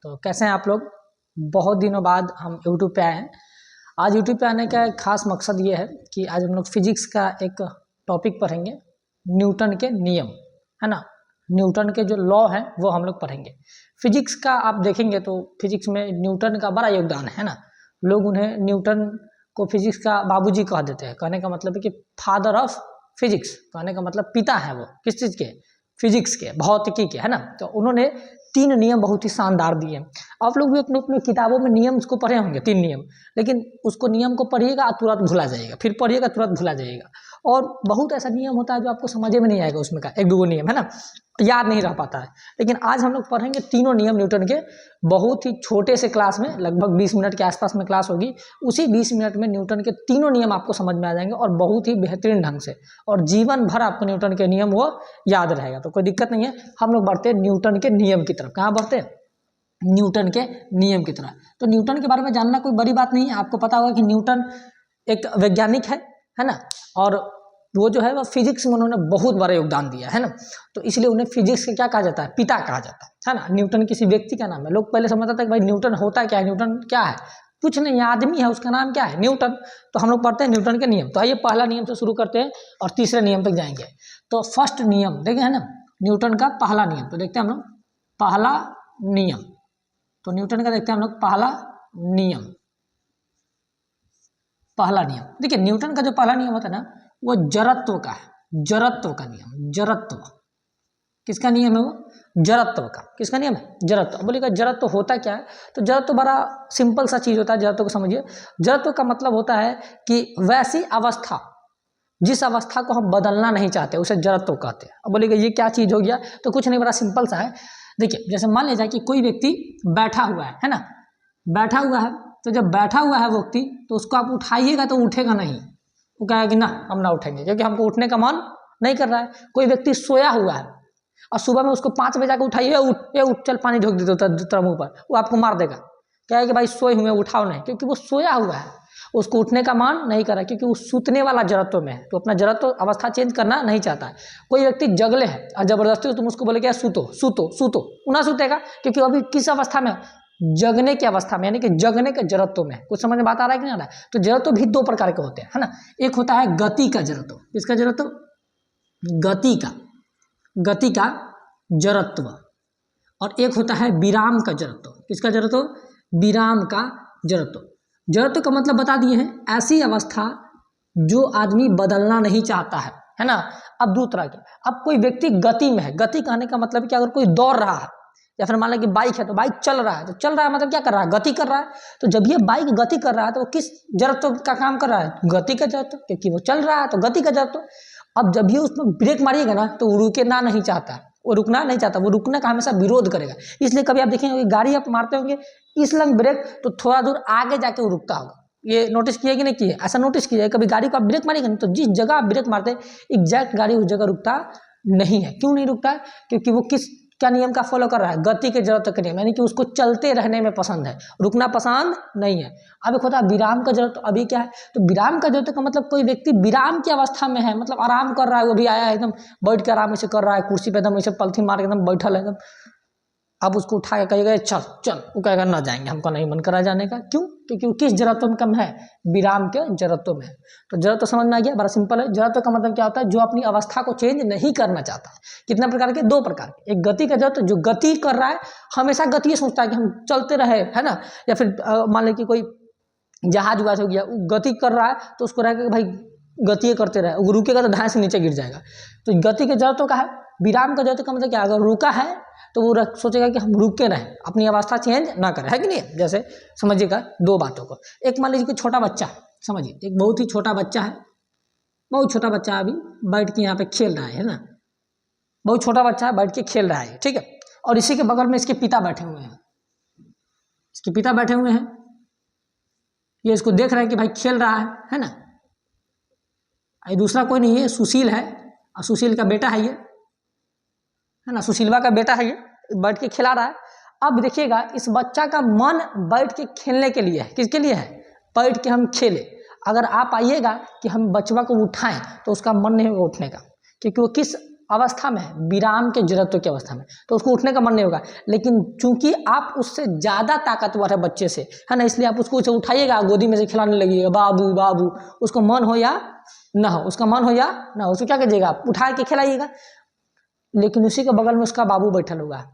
तो कैसे हैं आप लोग। बहुत दिनों बाद हम यूट्यूब पे आए हैं। आज यूट्यूब पे आने का एक खास मकसद ये है कि आज हम लोग फिजिक्स का एक टॉपिक पढ़ेंगे, न्यूटन के नियम, है ना। न्यूटन के जो लॉ हैं वो हम लोग पढ़ेंगे। फिजिक्स का आप देखेंगे तो फिजिक्स में न्यूटन का बड़ा योगदान है ना। लोग उन्हें न्यूटन को फिजिक्स का बाबूजी कह देते हैं। कहने का मतलब है कि फादर ऑफ फिजिक्स, कहने का मतलब पिता है वो किस चीज़ के, फिजिक्स के, भौतिकी के, है ना। तो उन्होंने 3 नियम बहुत ही शानदार दिए हैं। आप लोग भी अपने अपने किताबों में नियम को पढ़े होंगे 3 नियम, लेकिन उसको नियम को पढ़िएगा तुरंत भुला जाएगा, फिर पढ़िएगा तुरंत भुला जाएगा। और बहुत ऐसा नियम होता है जो आपको समझ में नहीं आएगा, उसमें का 1-2 नियम, है ना, याद नहीं रह पाता है। लेकिन आज हम लोग पढ़ेंगे तीनों नियम न्यूटन के। बहुत ही छोटे से क्लास में, लगभग 20 मिनट के आसपास में क्लास होगी। उसी 20 मिनट में न्यूटन के तीनों नियम आपको समझ में आ जाएंगे और बहुत ही बेहतरीन ढंग से, और जीवन भर आपको न्यूटन के नियम वो याद रहेगा। तो कोई दिक्कत नहीं है। हम लोग बढ़ते हैं न्यूटन के नियम की तरफ। कहाँ बढ़ते हैं? न्यूटन के नियम की तरफ। तो न्यूटन के बारे में जानना कोई बड़ी बात नहीं है। आपको पता होगा कि न्यूटन एक वैज्ञानिक है ना। और वो जो है वो फिजिक्स में उन्होंने बहुत बड़ा योगदान दिया है ना। तो इसलिए उन्हें फिजिक्स का क्या कहा जाता है? पिता कहा जाता है ना। न्यूटन किसी व्यक्ति का नाम है। लोग पहले समझता था कि भाई न्यूटन होता क्या है, न्यूटन क्या है, कुछ नहीं, आदमी है, उसका नाम क्या है? न्यूटन। तो हम लोग पढ़ते हैं न्यूटन के नियम। तो आइए पहला नियम से शुरू करते हैं और तीसरे नियम तक जाएंगे। तो फर्स्ट नियम देखें, है ना, न्यूटन का पहला नियम। तो देखते हैं हम लोग पहला नियम। तो न्यूटन का देखते हैं हम लोग पहला नियम। पहला नियम देखिए, न्यूटन का जो पहला नियम होता है ना, वो जड़त्व का है। जड़त्व का नियम। जड़त्व किसका नियम है? वो जड़त्व का। किसका नियम है? जड़त्व। बोलिएगा जड़त्व होता क्या है? तो जड़त्व बड़ा सिंपल सा चीज होता है। जड़त्व को समझिए। जड़त्व का मतलब होता है कि वैसी अवस्था जिस अवस्था को हम बदलना नहीं चाहते उसे जड़त्व कहते हैं। अब बोलिएगा ये क्या चीज हो गया? तो कुछ नहीं, बड़ा सिंपल सा है। देखिए, जैसे मान लीजिए कि कोई व्यक्ति बैठा हुआ है ना, बैठा हुआ है। तो जब बैठा हुआ है व्यक्ति, तो उसको आप उठाइएगा तो उठेगा नहीं। वो कहेगा कि ना, हम ना उठेंगे, क्योंकि हमको उठने का मन नहीं कर रहा है। कोई व्यक्ति सोया हुआ है और सुबह में उसको 5 बजे जाकर उठाइए, उठ चल पानी ढोक दे तेरा मुंह पर, वो आपको मार देगा। कहेगा कि भाई सोए हुए उठाओ नहीं, क्योंकि वो सोया हुआ है, उसको उठने का मन नहीं कर रहा, क्योंकि वो सूतने वाला जड़त्व में है। तो अपना जड़त्व अवस्था चेंज करना नहीं चाहता है। कोई व्यक्ति जगले है और जबरदस्ती तुम उसको बोले क्या, सूतो सूतो सूतो, वो ना सूतेगा, क्योंकि अभी किस अवस्था में? जगने की अवस्था में, यानी कि जगने के जड़त्व में। कुछ समझ में बात आ रहा है कि नहीं आ रहा है? तो जड़त्व भी 2 प्रकार के होते हैं, है ना। एक होता है गति का जड़त्व। किसका जड़त्व? गति का, गति का जड़त्व। और एक होता है विराम का जड़त्व। किसका जड़त्व? विराम का जड़त्व। जड़त्व का मतलब बता दिए हैं, ऐसी अवस्था जो आदमी बदलना नहीं चाहता है ना। अब 2 तरह के। अब कोई व्यक्ति गति में है। गति कहने का मतलब कि अगर कोई दौड़ रहा है, या फिर मान लें कि बाइक है, तो बाइक चल रहा है, तो चल रहा है मतलब क्या कर रहा है? गति कर रहा है। तो जब ये बाइक गति कर रहा है तो वो किस जड़त्व का काम कर रहा है? गति का जड़त्व, क्योंकि वो चल रहा है तो गति का जड़त्व। अब जब ये उसमें ब्रेक मारिएगा ना, तो वो रुकना नहीं चाहता, वो रुकना नहीं चाहता, वो रुकने का हमेशा विरोध करेगा। इसलिए कभी आप देखेंगे गाड़ी आप मारते होंगे इस लंग ब्रेक, तो थोड़ा दूर आगे जाके वो रुकता होगा। ये नोटिस किया कि नहीं किए? ऐसा नोटिस किया, कभी गाड़ी को आप ब्रेक मारेंगे ना, तो जिस जगह आप ब्रेक मारते हैं एग्जैक्ट गाड़ी उस जगह रुकता नहीं है। क्यों नहीं रुकता है? क्योंकि वो किस क्या नियम का फॉलो कर रहा है? गति के जड़त्व के नियम, यानी कि उसको चलते रहने में पसंद है, रुकना पसंद नहीं है। अब एक होता है विराम का जड़त्व। अभी क्या है? तो विराम का जड़त्व का मतलब कोई व्यक्ति विराम की अवस्था में है, मतलब आराम कर रहा है, वो भी आया है एकदम बैठ के आराम से कर रहा है, कुर्सी पे एकदम ऐसे पलथी मार के एकदम बैठल है एकदम। अब उसको उठा के कहिएगा चल चल, वो कहेगा ना जाएंगे, हमको नहीं मन करा जाने का। क्यों? क्योंकि वो किस जड़त्व में कम है? विराम के जड़त्व में है। तो जड़त्व समझ में आ गया? बड़ा सिंपल है। जड़त्व का मतलब क्या होता है? जो अपनी अवस्था को चेंज नहीं करना चाहता है। कितने प्रकार के? 2 प्रकार के। एक गति का जड़त्व, जो गति कर रहा है, हमेशा गति सोचता है कि हम चलते रहे, है ना। या फिर मान लें कि कोई जहाज उहाज हो गया, वो गति कर रहा है, तो उसको रहेगा कि भाई गति करते रहे, वो रुकेगा तो धाए से नीचे गिर जाएगा। तो गति के जड़त्व का है। विराम का जड़त्व का मतलब क्या? अगर रुका है तो वो सोचेगा कि हम रुके रहें, अपनी अवस्था चेंज ना करें, है कि नहीं? जैसे समझिएगा 2 बातों को। एक मान लीजिए कि छोटा बच्चा है, समझिए एक बहुत ही छोटा बच्चा है, बहुत छोटा बच्चा अभी बैठ के यहाँ पे खेल रहा है ना, बहुत छोटा बच्चा है बैठ के खेल रहा है, ठीक है। और इसी के बगल में इसके पिता बैठे हुए हैं, इसके पिता बैठे हुए हैं, ये इसको देख रहा है कि भाई खेल रहा है ना। ये दूसरा कोई नहीं है, सुशील है, और सुशील का बेटा है ये, है ना, सुशीलवा का बेटा है ये, बैठ के खिला रहा है। अब देखिएगा इस बच्चा का मन बैठ के खेलने के लिए है। किसके लिए है? बैठ के हम खेले। अगर आप आइएगा कि हम बच्चा को उठाएं, तो उसका मन नहीं होगा उठने का, क्योंकि वो किस अवस्था में है, विराम के जड़त्व की अवस्था में, तो उसको उठने का मन नहीं होगा। लेकिन चूंकि आप उससे ज़्यादा ताकतवर है बच्चे से, है ना, इसलिए आप उसको उसे उठाइएगा, गोदी में से खिलाने लगिएगा, बाबू बाबू, उसको मन हो या ना हो, उसका मन हो या ना हो, उसको क्या कीजिएगा, आप उठा के खिलाइएगा। लेकिन उसी के बगल में उसका बाबू बैठा होगा,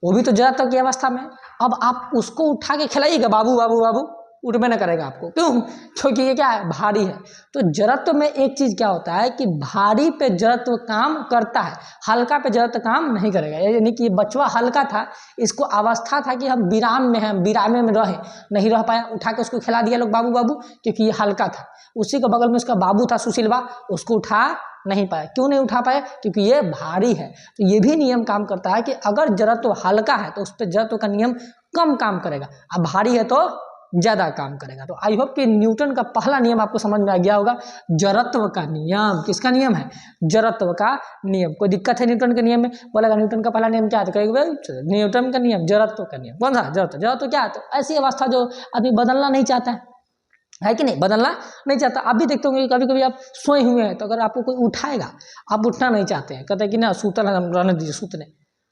वो भी तो जड़त्व की अवस्था में। अब आप उसको उठा के खिलाइएगा, बाबू बाबू बाबू, उठबे ना करेगा आपको, क्यों? क्योंकि ये क्या है, भारी है। तो जड़त्व में एक चीज क्या होता है कि भारी पे जड़त्व काम करता है, हल्का पे जड़त्व काम नहीं करेगा। यानी कि ये बचवा हल्का था, इसको अवस्था था कि हम विराम में हैं, विरामे में रहे, नहीं रह पाया, उठा के उसको खिला दिया लोग बाबू बाबू, क्योंकि ये हल्का था। उसी के बगल में उसका बाबू था सुशीलवा, उसको उठा नहीं पाया। क्यों नहीं उठा पाया? क्योंकि ये भारी है। तो ये भी नियम काम करता है कि अगर जड़त्व हल्का है तो उस पर जड़त्व का नियम कम काम करेगा, अब भारी है तो ज्यादा काम करेगा। तो आई होप कि न्यूटन का पहला नियम आपको समझ में आ गया होगा, जड़त्व का नियम। किसका नियम है? जड़त्व का नियम। कोई दिक्कत है न्यूटन के नियम में? बोलेगा न्यूटन का पहला नियम क्या है, तो न्यूटन का नियम जड़त्व का नियम। कौन सा? जड़त्व। जड़त्व क्या है? तो ऐसी अवस्था जो आदमी बदलना नहीं चाहता है कि नहीं, बदलना नहीं चाहता। आप भी देखते होंगे कभी कभी आप सोए हुए हैं, तो अगर आपको कोई उठाएगा, आप उठना नहीं चाहते हैं, कहते हैं कि ना सूतल रहने दीजिए, सूतने,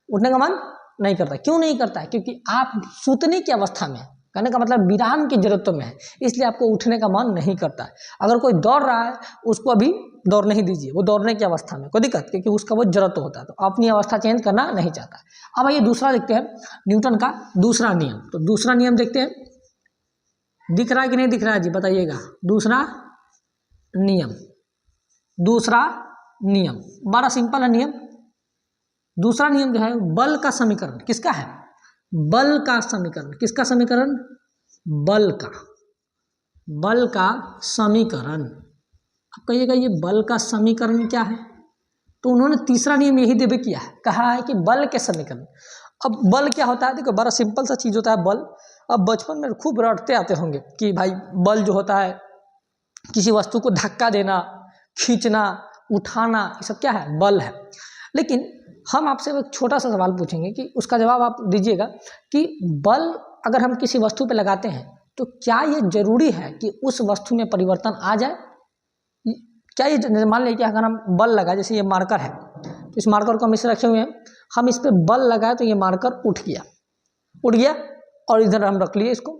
उठने का मन नहीं करता। क्यों नहीं करता है? क्योंकि आप सूतने की अवस्था में, कहने का मतलब विराम की जरूरतों में है, इसलिए आपको उठने का मन नहीं करता है। अगर कोई दौड़ रहा है, उसको अभी दौड़ नहीं दीजिए, वो दौड़ने की अवस्था में, कोई दिक्कत, क्योंकि उसका वो जरूरत होता है, तो अपनी अवस्था चेंज करना नहीं चाहता। अब आइए दूसरा देखते हैं, न्यूटन का दूसरा नियम। तो दूसरा नियम देखते हैं, दिख रहा है कि नहीं दिख रहा है जी, बताइएगा। दूसरा नियम, दूसरा नियम बड़ा सिंपल है नियम। दूसरा नियम जो है बल का समीकरण। किसका है? बल का समीकरण। किसका समीकरण? बल का, बल का समीकरण। अब कहिएगा ये बल का समीकरण क्या है? तो उन्होंने तीसरा नियम यही देवे किया है, कहा है कि बल के समीकरण। अब बल क्या होता है? देखो बड़ा सिंपल सा चीज होता है बल। अब बचपन में खूब रटते आते होंगे कि भाई बल जो होता है किसी वस्तु को धक्का देना, खींचना, उठाना, ये सब क्या है? बल है। लेकिन हम आपसे एक छोटा सा सवाल पूछेंगे कि उसका जवाब आप दीजिएगा कि बल अगर हम किसी वस्तु पर लगाते हैं तो क्या ये जरूरी है कि उस वस्तु में परिवर्तन आ जाए? क्या ये, मान लीजिए कि अगर हम बल लगाए, जैसे ये मार्कर है, तो इस मार्कर को हम इसे रखे हुए हैं, हम इस पर बल लगाए तो ये मार्कर उठ गया, उठ गया, और इधर हम रख लिए इसको।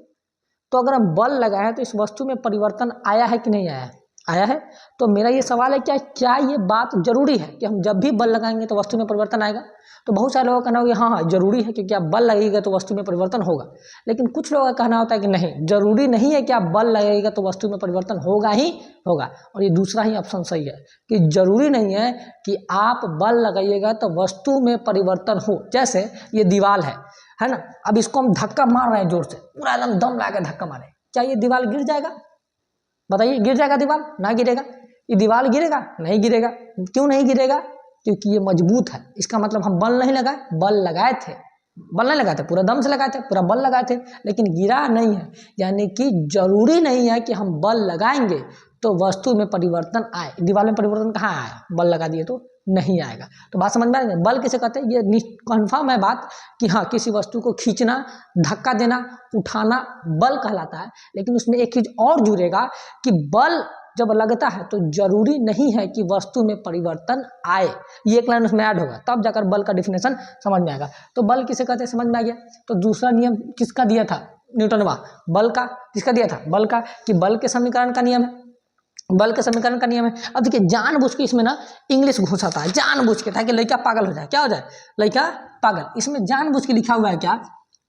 तो अगर हम बल लगाए तो इस वस्तु में परिवर्तन आया है कि नहीं आया है? आया है। तो मेरा ये सवाल है, क्या ये बात जरूरी है कि हम जब भी बल लगाएंगे तो वस्तु में परिवर्तन आएगा? तो बहुत सारे लोगों का कहना होगा हाँ जरूरी है, क्योंकि आप बल लगेगा तो वस्तु में परिवर्तन होगा। लेकिन कुछ लोगों का कहना होता है कि नहीं, जरूरी नहीं है कि आप बल लगेगा तो वस्तु में परिवर्तन होगा ही होगा। और ये दूसरा ही ऑप्शन सही है कि जरूरी नहीं है कि आप बल लगाइएगा तो वस्तु में परिवर्तन हो। जैसे ये दीवार है ना, अब इसको हम धक्का मार रहे हैं जोर से, पूरा एकदम दम लगा के धक्का मारे, क्या ये दीवार गिर जाएगा? बताइए, गिर जाएगा दीवार? ना गिरेगा। ये दीवार गिरेगा? नहीं गिरेगा। क्यों नहीं गिरेगा? क्योंकि ये मजबूत है। इसका मतलब हम बल नहीं लगाए, बल लगाए थे, बल नहीं लगाए थे, पूरा दम से लगाए थे, पूरा बल लगाए थे, लेकिन गिरा नहीं है। यानी कि जरूरी नहीं है कि हम बल लगाएंगे तो वस्तु में परिवर्तन आए। दीवार में परिवर्तन कहाँ आया? बल लगा दिए तो नहीं आएगा। तो बात समझ में आ रही है? बल किसे कहते हैं? ये कन्फर्म है बात कि हाँ किसी वस्तु को खींचना, धक्का देना, उठाना बल कहलाता है। लेकिन उसमें एक चीज और जुड़ेगा कि बल जब लगता है तो जरूरी नहीं है कि वस्तु में परिवर्तन आए। ये एक लाइन उसमें ऐड होगा, तब जाकर बल का डिफिनेशन समझ में आएगा। तो बल किसे कहते हैं समझ में आ गया। तो दूसरा नियम किसका दिया था न्यूटन? बल का। किसका दिया था? बल का, कि बल के समीकरण का नियम है, बल के समीकरण का नियम है। अब देखिए जानबूझ के इसमें ना इंग्लिश घुसाता है, जानबूझ के, ताकि लड़का पागल हो जाए। क्या हो जाए? लड़का पागल। इसमें जानबूझ के लिखा हुआ है क्या?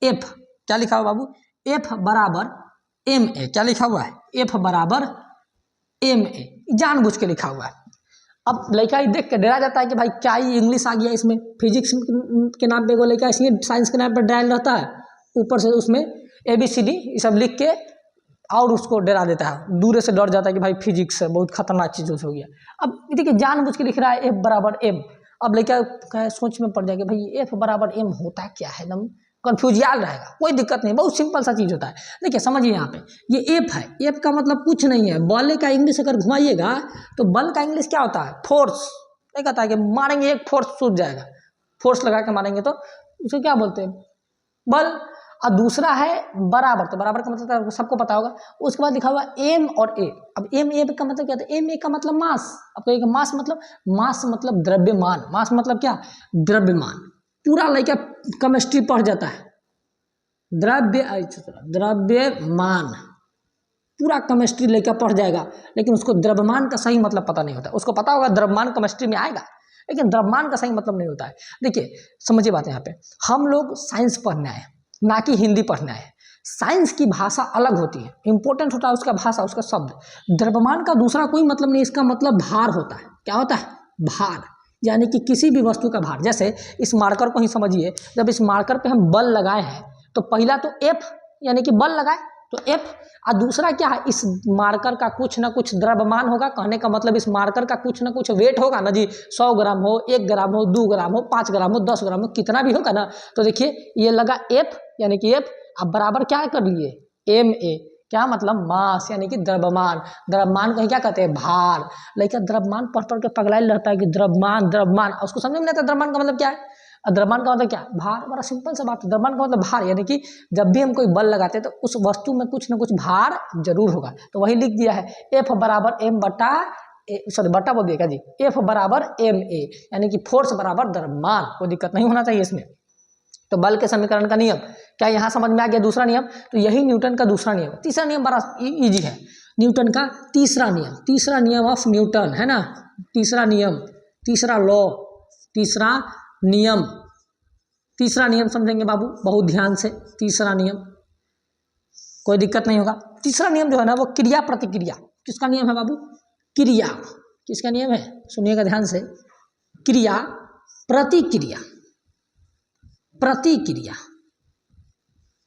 एफ। क्या लिखा हुआ बाबू? एफ बराबर एम ए। क्या लिखा हुआ है? एफ बराबर एम ए, जानबूझ के लिखा हुआ है। अब लड़का देख के डरा जाता है कि भाई क्या ही इंग्लिश आ गया इसमें, फिजिक्स के नाम पे लड़का, इसलिए साइंस के नाम पर डराया रहता है, ऊपर से उसमें ABCD ये सब लिख के और उसको डरा देता है, दूर से डर जाता है कि भाई फिजिक्स है, बहुत खतरनाक चीज हो गया। अब देखिए जानबूझ के लिख रहा है एफ बराबर एम। अब लड़का सोच में पड़ जाएगा भाई एफ बराबर एम होता क्या है, एकदम कंफ्यूज याद रहेगा। कोई दिक्कत नहीं, बहुत सिंपल सा चीज होता है। देखिए समझिए, यहाँ पे ये एफ है, एफ का मतलब कुछ नहीं है। बल का इंग्लिश अगर घुमाइएगा तो बल का इंग्लिश क्या होता है? फोर्स। नहीं कहता है कि मारेंगे एक फोर्स सूझ जाएगा, फोर्स लगा के मारेंगे तो उसे क्या बोलते हैं? बल। और दूसरा है बराबर, तो बराबर का मतलब सबको पता होगा। उसके बाद लिखा हुआ एम और ए। अब एम ए का मतलब क्या था, एम ए का मतलब मास। अब कहेगा मास मतलब द्रव्यमान, मास मतलब क्या, द्रव्यमान। पूरा लड़का केमिस्ट्री पढ़ जाता है, द्रव्यमान पूरा केमिस्ट्री लेकर पढ़ जाएगा, लेकिन उसको द्रव्यमान का सही मतलब पता नहीं होता। उसको पता होगा द्रव्यमान केमिस्ट्री में आएगा, लेकिन द्रव्यमान का सही मतलब नहीं होता है। देखिए समझिए बात, यहाँ पे हम लोग साइंस पढ़ने आए, ना कि हिंदी पढ़ने आए। साइंस की भाषा अलग होती है, इंपॉर्टेंट होता है उसका भाषा, उसका शब्द। द्रव्यमान का दूसरा कोई मतलब नहीं, इसका मतलब भार होता है। क्या होता है, भार, यानी कि किसी भी वस्तु का भार। जैसे इस मार्कर को ही समझिए, जब इस मार्कर पे हम बल लगाए हैं तो पहला तो एफ यानी कि बल लगाए तो एफ, और दूसरा क्या है, इस मार्कर का कुछ ना कुछ द्रव्यमान होगा। कहने का मतलब इस मार्कर का कुछ ना कुछ वेट होगा ना जी, 100 ग्राम हो, 1 ग्राम हो, 2 ग्राम हो, 5 ग्राम हो, 10 ग्राम हो, कितना भी होगा ना। तो देखिए ये लगा एफ यानी कि एफ, अब बराबर क्या कर लिए एम ए, क्या मतलब मास यानी कि द्रव्यमान। द्रव्यमान को क्या कहते हैं, भार। लेकिन द्रव्यमान पढ़ पढ़ के पगलाइल रहता है कि द्रव्यमान द्रव्यमान, उसको समझ में नहीं आता द्रव्यमान का मतलब क्या है। द्रव्यमान का मतलब क्या, भार। बड़ा सिंपल सा बात है, द्रव्यमान का मतलब भार, यानी कि जब भी हम कोई बल लगाते हैं तो उस वस्तु में कुछ ना कुछ भार जरूर होगा। तो वही लिख दिया है, एफ बराबर एम बटा सॉरी बटा बोल दिएगा जी, एफ बराबर एम ए, यानी कि फोर्स बराबर द्रव्यमान। कोई दिक्कत नहीं होना चाहिए इसमें। तो बल के समीकरण का नियम क्या यहाँ समझ में आ गया, दूसरा नियम। तो यही न्यूटन का दूसरा नियम। तीसरा नियम बड़ा इजी है, न्यूटन का तीसरा नियम, तीसरा नियम ऑफ न्यूटन है ना, तीसरा नियम, तीसरा लॉ, तीसरा नियम। तीसरा नियम समझेंगे बाबू बहुत ध्यान से। तीसरा नियम कोई दिक्कत नहीं होगा। तीसरा नियम जो है ना वो क्रिया प्रतिक्रिया। किसका नियम है बाबू, क्रिया, किसका नियम है, सुनिएगा ध्यान से, क्रिया प्रतिक्रिया, प्रतिक्रिया।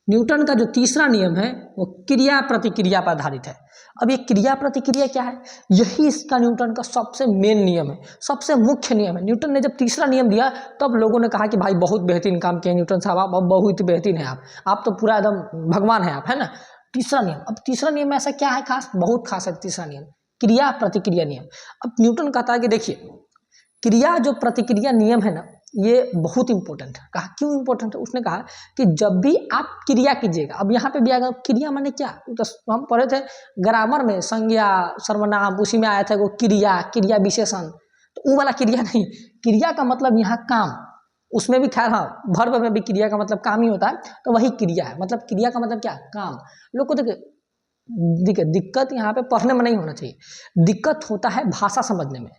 न्यूटन का जो तीसरा नियम है वो क्रिया प्रतिक्रिया पर आधारित है। अब ये क्रिया प्रतिक्रिया क्या है, यही इसका न्यूटन का सबसे मेन नियम है, सबसे मुख्य नियम है। न्यूटन ने जब तीसरा नियम दिया तब लोगों ने कहा कि भाई बहुत बेहतरीन काम किया न्यूटन साहब, आप बहुत बेहतरीन है, आप तो पूरा एकदम भगवान है आप, है ना। तीसरा नियम, अब तीसरा नियम में ऐसा क्या है खास, बहुत खास है तीसरा नियम, क्रिया प्रतिक्रिया नियम। अब न्यूटन कहता है कि देखिए क्रिया जो प्रतिक्रिया नियम है ना ये बहुत इंपॉर्टेंट है। कहा क्यों इंपॉर्टेंट है, उसने कहा कि जब भी आप क्रिया कीजिएगा, अब यहाँ पे भी आएगा क्रिया माने क्या, तो हम पढ़े थे ग्रामर में, संज्ञा सर्वनाम, उसी में आया था वो क्रिया, क्रिया विशेषण, तो वो वाला क्रिया नहीं। क्रिया का मतलब यहाँ काम, उसमें भी खैर हाँ वर्ब में भी क्रिया का मतलब काम ही होता है, तो वही क्रिया है। मतलब क्रिया का मतलब क्या, काम। लोग को देखिए दिक्कत यहाँ पे पढ़ने में नहीं होना चाहिए, दिक्कत होता है भाषा समझने में।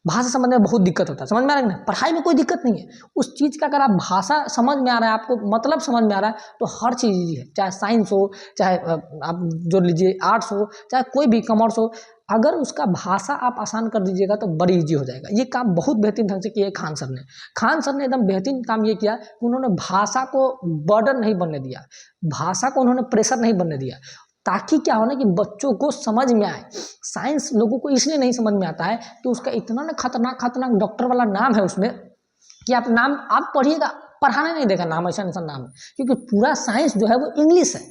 भाषा समझने में बहुत दिक्कत होता है, समझ में आ रहा है ना। पढ़ाई में कोई दिक्कत नहीं है उस चीज़ का, अगर आप भाषा समझ में आ रहा है, आपको मतलब समझ में आ रहा है, तो हर चीज़ ईजी है। चाहे साइंस हो, चाहे आप जोड़ लीजिए आर्ट्स हो, चाहे कोई भी कॉमर्स हो, अगर उसका भाषा आप आसान कर दीजिएगा तो बड़ी ईजी हो जाएगा। ये काम बहुत बेहतरीन ढंग से किया है खान सर ने। खान सर ने एकदम बेहतरीन काम ये किया कि उन्होंने भाषा को बर्डन नहीं बनने दिया, भाषा को उन्होंने प्रेशर नहीं बनने दिया, ताकि क्या हो ना कि बच्चों को समझ में आए। साइंस लोगों को इसलिए नहीं समझ में आता है कि उसका इतना ना खतरनाक खतरनाक डॉक्टर वाला नाम है उसमें, कि आप नाम आप पढ़िएगा, पढ़ाने नहीं देगा नाम, ऐसा ऐसा नाम है, क्योंकि पूरा साइंस जो है वो इंग्लिश है।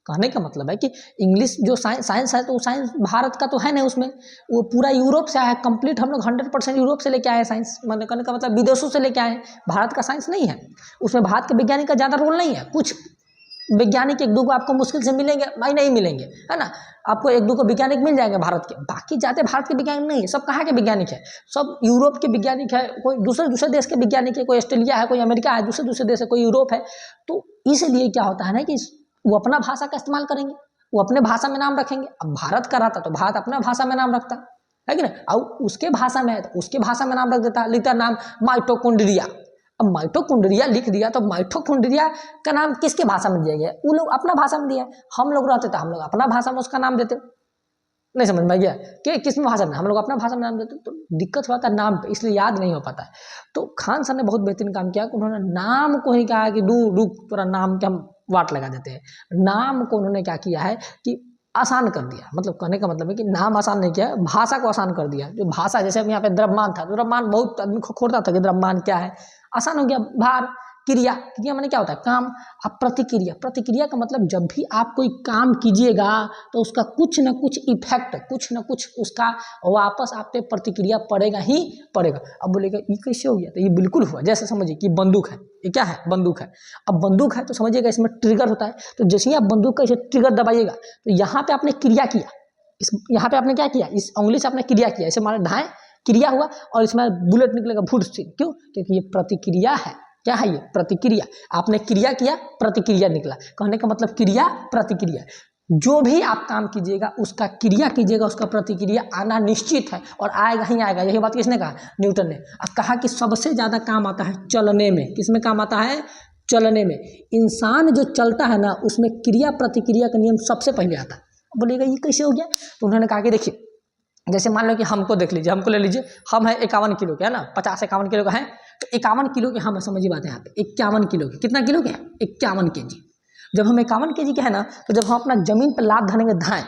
कहने का मतलब है कि इंग्लिश जो साइंस है, तो साइंस भारत का तो है नहीं, उसमें वो पूरा यूरोप से आया है कंप्लीट। हम लोग 100% यूरोप से लेके आए हैं साइंस, मतलब कहने का मतलब विदेशों से लेके आए हैं। भारत का साइंस नहीं है उसमें, भारत के वैज्ञानिक का ज़्यादा रोल नहीं है। कुछ वैज्ञानिक एक दो को आपको मुश्किल से मिलेंगे, भाई नहीं मिलेंगे, है ना। आपको एक दो को वैज्ञानिक मिल जाएंगे भारत के, बाकी जाते भारत के वैज्ञानिक नहीं है। सब कहाँ के वैज्ञानिक है, सब यूरोप के वैज्ञानिक है, कोई दूसरे देश के वैज्ञानिक है, कोई ऑस्ट्रेलिया है, कोई अमेरिका है, दूसरे देश है, कोई यूरोप है। तो इसलिए क्या होता है ना कि वो अपना भाषा का इस्तेमाल करेंगे, वो अपने भाषा में नाम रखेंगे। अब भारत का रहता तो भारत अपना भाषा में नाम रखता है कि ना, और उसके भाषा में है तो उसके भाषा में नाम रख देता, लिखता नाम माइटोकॉन्ड्रिया। अब माइटोकॉन्ड्रिया लिख दिया तो माइटोकॉन्ड्रिया का नाम किसके भाषा में दिया गया, वो लोग अपना भाषा में दिया। हम लोग रहते तो हम लोग अपना भाषा में उसका नाम देते। नहीं समझ में गया कि किस भाषा में, हम लोग अपना भाषा में नाम देते, तो दिक्कत होता है नाम पे, इसलिए याद नहीं हो पाता है। तो खान सर ने बहुत बेहतरीन काम किया कि उन्होंने नाम को ही कहा कि रुक थोड़ा नाम के हम वाट लगा देते हैं। नाम को उन्होंने क्या किया है कि आसान कर दिया। मतलब कहने का मतलब है कि नाम आसान नहीं किया, भाषा को आसान कर दिया। जो भाषा, जैसे अब यहाँ पे द्रव्यमान था, द्रव्यमान बहुत आदमी को खोलता था कि द्रव्यमान क्या है, आसान हो गया। भार, क्रिया, क्रिया माने क्या होता है? काम। अब प्रतिक्रिया, प्रतिक्रिया का मतलब जब भी आप कोई काम कीजिएगा तो उसका कुछ ना कुछ इफेक्ट, कुछ ना कुछ उसका वापस आप पे प्रतिक्रिया पड़ेगा ही पड़ेगा। अब बोलेगा ये कैसे हो गया? तो ये बिल्कुल हुआ। जैसे समझिए कि बंदूक है, ये क्या है? बंदूक है। अब बंदूक है तो समझिएगा इसमें ट्रिगर होता है, तो जैसे ही आप बंदूक का इसे ट्रिगर दबाइएगा तो यहाँ पे आपने क्रिया किया, इस यहाँ पे आपने क्या किया? इस उंगली से आपने क्रिया किया, इसे मारे ढाए क्रिया हुआ और इसमें बुलेट निकलेगा फुट से। क्यों? क्योंकि ये प्रतिक्रिया है। क्या है ये? प्रतिक्रिया। आपने क्रिया किया, प्रतिक्रिया निकला। कहने का मतलब क्रिया प्रतिक्रिया, जो भी आप काम कीजिएगा उसका क्रिया कीजिएगा, उसका प्रतिक्रिया आना निश्चित है और आएगा ही आएगा। यही बात किसने कहा? न्यूटन ने। अब कहा कि सबसे ज्यादा काम आता है चलने में। किसमें काम आता है? चलने में। इंसान जो चलता है ना उसमें क्रिया प्रतिक्रिया का नियम सबसे पहले आता है। बोलिएगा ये कैसे हो गया? तो उन्होंने कहा कि देखिए, जैसे मान लो कि हमको देख लीजिए, हमको ले लीजिए, हम है 51 किलो के, है ना, 50-51 किलो का है, तो 51 किलो के हम, समझिए बात है यहाँ पे, 51 किलो के, कितना किलो के हैं? 51 kg। जब हम 51 kg के है ना, तो जब हम अपना जमीन पर लात धरेंगे धाएं,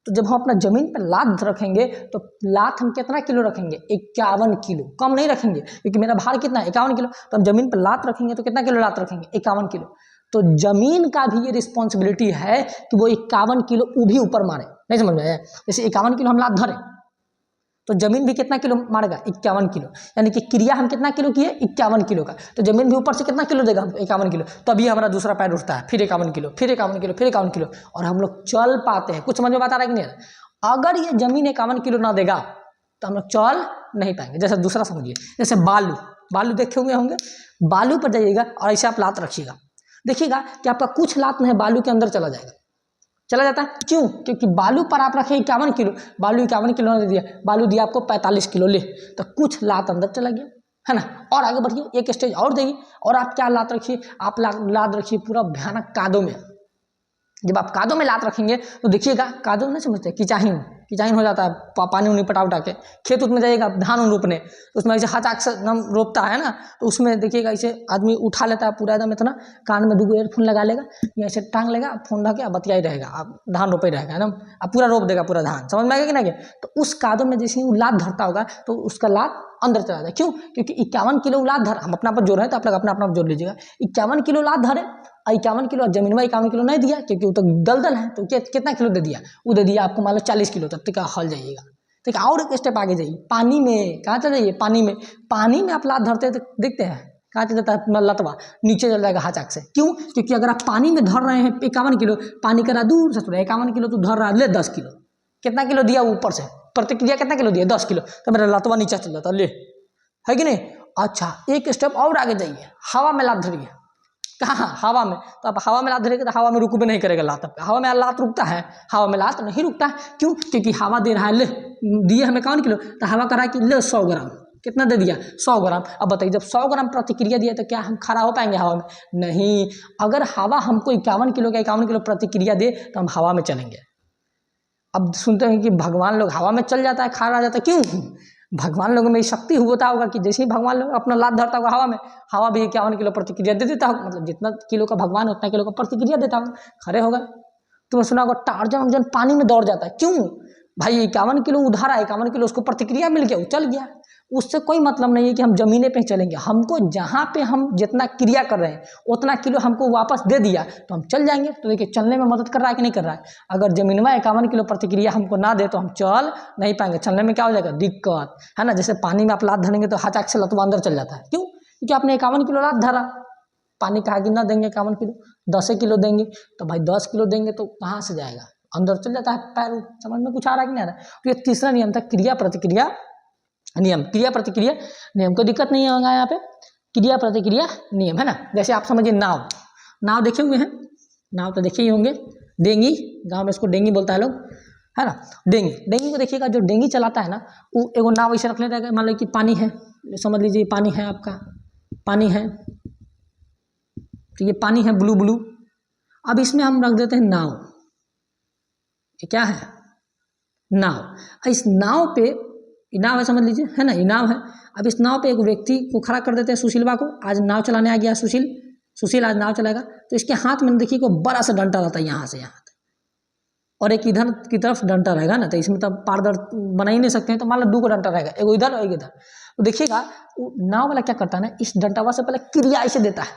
तो जब हम अपना जमीन पर लात रखेंगे तो लात हम कितना किलो रखेंगे? 51 किलो। कम नहीं रखेंगे क्योंकि मेरा भार कितना है? 51 किलो। तो हम जमीन पर लात रखेंगे तो कितना किलो लात रखेंगे? 51 किलो। तो जमीन का भी ये रिस्पॉन्सिबिलिटी है कि वो 51 किलो भी ऊपर मारे। नहीं समझ में आया? जैसे 51 किलो हम लात धरे तो जमीन भी कितना किलो मारेगा? 51 किलो। यानी कि क्रिया हम कितना किलो किए? 51 किलो का। तो जमीन भी ऊपर से कितना किलो देगा हमको? 51 किलो। तभी हमारा दूसरा पैर उठता है, फिर 51 किलो, फिर 51 किलो, फिर 51 किलो, और हम लोग चल पाते हैं। कुछ समझ में बात आ रहा है कि नहीं? अगर ये जमीन 51 किलो ना देगा तो हम लोग चल नहीं पाएंगे। जैसे दूसरा समझिए, जैसे बालू, बालू देखे हुए होंगे, बालू पर जाइएगा और ऐसे आप लात रखिएगा, देखिएगा कि आपका कुछ लात में बालू के अंदर चला जाएगा, चला जाता है। क्यों? क्योंकि बालू पर आप रखे 51 किलो, बालू 51 किलो ने दिया, बालू दिया आपको 45 किलो, ले, तो कुछ लात अंदर चला गया, है ना। और आगे बढ़िए, एक स्टेज और जाइए, और आप क्या लात रखिए? आप लात रखिए पूरा भयानक कादों में। जब आप कादों में लात रखेंगे तो देखिएगा, कादों नहीं समझते, किचाइन हो जाता है, पानी उनी पटा उठा के। खेत उत में जाइएगा धान उन रोपने, तो उसमें ऐसे हाथ से नम रोपता है ना, तो उसमें देखिएगा ऐसे आदमी उठा लेता है पूरा एकदम इतना, कान में 2 ईयरफोन लगा लेगा, या ऐसे टांग लेगा, फोन ढके आप बतिया ही रहेगा, आप धान रोपे रहेगा एकदम, आप पूरा रोप देगा पूरा धान। समझ में आएगा कि नहीं? तो उस कादों में जैसे ही लात धरता होगा तो उसका लात अंदर चला जाए। क्यों? क्योंकि 51 किलो लात धर, हम अपना पर जोड़ है तो आप लोग अपना अपना जोड़ लीजिएगा। 51 किलो लात धरे, 51 किलो, जमीन में 51 किलो नहीं दिया क्योंकि वो तो दलदल है, तो कितना किलो दे दिया? वो दे दिया आपको मान लो 40 किलो। तब तक हल जाइएगा। ठीक है, और एक स्टेप आगे जाइए, पानी में। कहाँ चल जाइए? पानी में। पानी में आप लात धरते तो देखते हैं कहाँ चल जाता है लतवा? नीचे चल जाएगा हाचाक से। क्यों? क्योंकि अगर आप पानी में धर रहे हैं 51 किलो, पानी करा दूर से 51 किलो तो धर रहा है, ले 10 किलो, कितना किलो दिया ऊपर से? प्रतिक्रिया कितना किलो दिया? 10 किलो, तो मेरा लतवा नीचे चल जाता, ले, है कि नहीं? अच्छा, एक स्टेप और आगे जाइए, हवा में लात धरिए। कहाँ? हवा में। तो आप हवा में लात धरेगा तो हवा में रुकबे नहीं करेगा लात। हवा में लात रुकता है? हवा में लात नहीं रुकता है। क्यों? क्योंकि हवा दे रहा है, ले, दिए हमें 51 किलो, तो हवा करा कि ले 100 ग्राम, कितना दे दिया? 100 ग्राम। अब बताइए, जब 100 ग्राम प्रतिक्रिया दिया तो क्या हम खड़ा हो पाएंगे हवा में? नहीं। अगर हवा हमको 51 किलो का 51 किलो प्रतिक्रिया दे तो हम हवा में चलेंगे। अब सुनते हैं कि भगवान लोग हवा में चल जाता है, खड़ा रह जाता है। क्यों? भगवान लोगों में शक्ति होता होगा कि जैसे ही भगवान लोग अपना लात धरता होगा हवा में, हवा भी 51 किलो प्रतिक्रिया दे देता होगा। मतलब जितना किलो का भगवान उतना किलो का प्रतिक्रिया देता होगा, खड़े होगा। तुमने सुना होगा टार्जन पानी में दौड़ जाता है। क्यों? भाई 51 किलो उधार है, 51 किलो उसको प्रतिक्रिया मिल गया, वो चल गया। उससे कोई मतलब नहीं है कि हम जमीने पे चलेंगे, हमको जहाँ पे हम जितना क्रिया कर रहे हैं उतना किलो हमको वापस दे दिया तो हम चल जाएंगे। तो देखिए, चलने में मदद कर रहा है कि नहीं कर रहा है? अगर जमीन में 51 किलो प्रतिक्रिया हमको ना दे तो हम चल नहीं पाएंगे, चलने में क्या हो जाएगा? दिक्कत, है ना। जैसे पानी में आप लात धरेंगे तो हाचाक से लतवा अंदर चल जाता है। क्यों? क्योंकि आपने 51 किलो लात धरा। पानी कहा कि ना देंगे 51 किलो, 10 किलो देंगे, तो भाई 10 किलो देंगे तो कहाँ से जाएगा? अंदर चल जाता है पैर। समझ में कुछ आ रहा है कि नहीं आ रहा? तो ये तीसरा नियम था, क्रिया प्रतिक्रिया नियम। क्रिया प्रतिक्रिया नियम, कोई दिक्कत नहीं होगा यहाँ पे, क्रिया प्रतिक्रिया नियम, है ना। जैसे आप समझिए नाव, नाव देखे हुए हैं? नाव तो देखे ही होंगे, डेंगी, गांव में इसको डेंगी बोलता है लोग, है ना। डेंगी, डेंगी को देखिएगा, जो डेंगी चलाता है ना, वो एगो नाव ऐसे रख लेता है। मान लो कि पानी है, समझ लीजिए पानी है, आपका पानी है, तो ये पानी है ब्लू ब्लू। अब इसमें हम रख देते हैं नाव। ये क्या है? नाव। इस नाव पे, नाव है समझ लीजिए, है ना, ये नाव है। अब इस नाव पे एक व्यक्ति को खड़ा कर देते हैं, सुशीलवा को। आज नाव चलाने आ गया सुशील आज नाव चलाएगा। तो इसके हाथ में देखिए को बड़ा सा डंटा रहता है, यहाँ से यहाँ तक, और एक इधर की तरफ डंटा रहेगा ना, तो इसमें तो पारदर्शी बना ही नहीं सकते हैं। तो मान लो 2 डंटा रहेगा, एक इधर और एक इधर। तो देखिएगा नाव वाला क्या करता है ना, इस डंटावा से पहले क्रिया ऐसे देता है,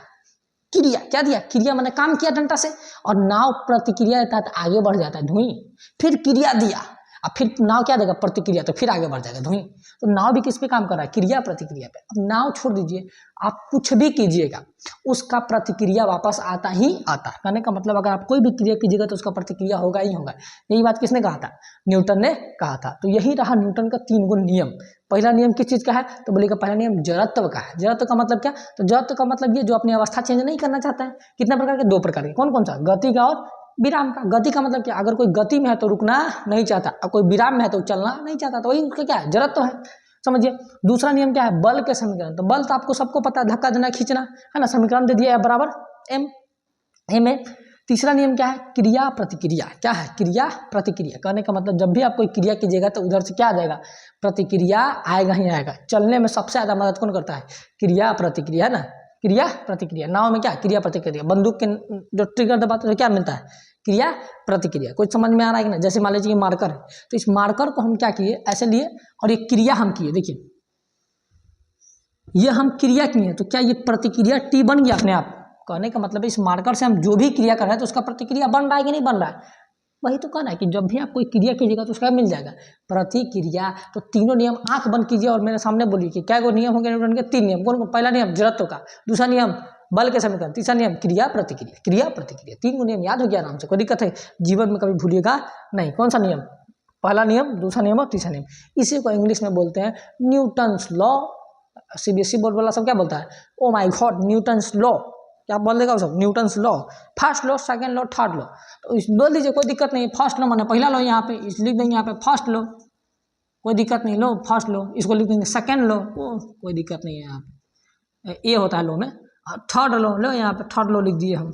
क्रिया, क्या दिया, क्रिया मैंने काम किया डंडा से, और नाव प्रतिक्रिया देता है तो आगे बढ़ जाता है धुईं, फिर क्रिया दिया और फिर नाव क्या देगा, प्रतिक्रिया, तो फिर आगे बढ़ जाएगा धुईं। तो नाव भी किस पे काम कर रहा है, क्रिया प्रतिक्रिया पे। अब नाव छोड़ दीजिए, आप कुछ भी कीजिएगा उसका प्रतिक्रिया वापस आता ही आता है। कहने का मतलब अगर आप कोई भी क्रिया कीजिएगा तो उसका प्रतिक्रिया होगा ही होगा। यही बात किसने कहा था, न्यूटन ने कहा था। तो यही रहा न्यूटन का 3 गो नियम। पहला नियम किस चीज़ का है, तो बोलेगा पहला नियम जड़त्व का है। जड़त्व का मतलब क्या, तो जड़त्व का मतलब ये जो अपनी अवस्था चेंज नहीं करना चाहता है। कितने प्रकार के, 2 प्रकार के। कौन कौन सा, गति का और विराम का। गति का मतलब क्या, अगर कोई गति में है तो रुकना नहीं चाहता, और कोई विराम में है तो चलना नहीं चाहता, तो वही उसका क्या है, जड़त्व है। समझिए। दूसरा नियम क्या है, बल के समीकरण। तो बल तो आपको सबको पता है, धक्का देना, खींचना, है ना। समीकरण दे दिया है बराबर एम ए। तीसरा नियम क्या है, क्रिया प्रतिक्रिया। क्या है, क्रिया प्रतिक्रिया। कहने का मतलब जब भी आप कोई क्रिया कीजिएगा तो उधर से क्या आ जाएगा, प्रतिक्रिया आएगा ही आएगा। चलने में सबसे ज्यादा मदद कौन करता है, क्रिया प्रतिक्रिया, है ना। क्रिया प्रतिक्रिया। नाव में क्या, क्रिया प्रतिक्रिया। बंदूक के जो ट्रिगर दबाते हैं क्या मिलता है, क्रिया प्रतिक्रिया। कुछ समझ में आ रहा है कि ना। जैसे मान लीजिए मार्कर है, तो इस मार्कर को हम क्या किए, ऐसे लिए और ये क्रिया हम किए। देखिए ये हम क्रिया किए, तो क्या ये प्रतिक्रिया टी बन गया अपने आप। कहने का मतलब इस मार्कर से हम जो भी क्रिया कर रहे हैं तो उसका प्रतिक्रिया बन रहा है कि नहीं बन रहा है। वही तो कहना है कि जब भी आप कोई क्रिया कीजिएगा तो उसका मिल जाएगा प्रतिक्रिया। तो तीनों नियम आंख बंद कीजिए और मेरे सामने बोलिए कि क्या वो नियम हो गया न्यूटन के, 3 नियम। कौन, पहला नियम जड़त्व का, दूसरा नियम बल के समीकरण, तीसरा नियम क्रिया प्रतिक्रिया। क्रिया प्रतिक्रिया 3 नियम याद हो गया आराम से, कोई दिक्कत है, जीवन में कभी भूलिएगा नहीं। कौन सा नियम, पहला नियम, दूसरा नियम और तीसरा नियम। इसी को इंग्लिश में बोलते हैं न्यूटन्स लॉ। सीबीएसई बोर्ड वाला सब क्या बोलता है, oh my God Newton's law. क्या बोल देगा वो सब, Newton's law. First law, second law, third law. तो बोल दीजिए, कोई दिक्कत नहीं। फर्स्ट लॉ माने पहला लॉ, यहाँ पे इस लिख देंगे, यहाँ पे फर्स्ट लॉ, कोई दिक्कत नहीं। लो फर्स्ट लॉ, इसको लिख देंगे सेकंड लॉ, कोई दिक्कत नहीं है। यहाँ पे ये होता है लॉ में। थर्ड लॉ लो, यहाँ पे थर्ड लॉ लिख दिए हम,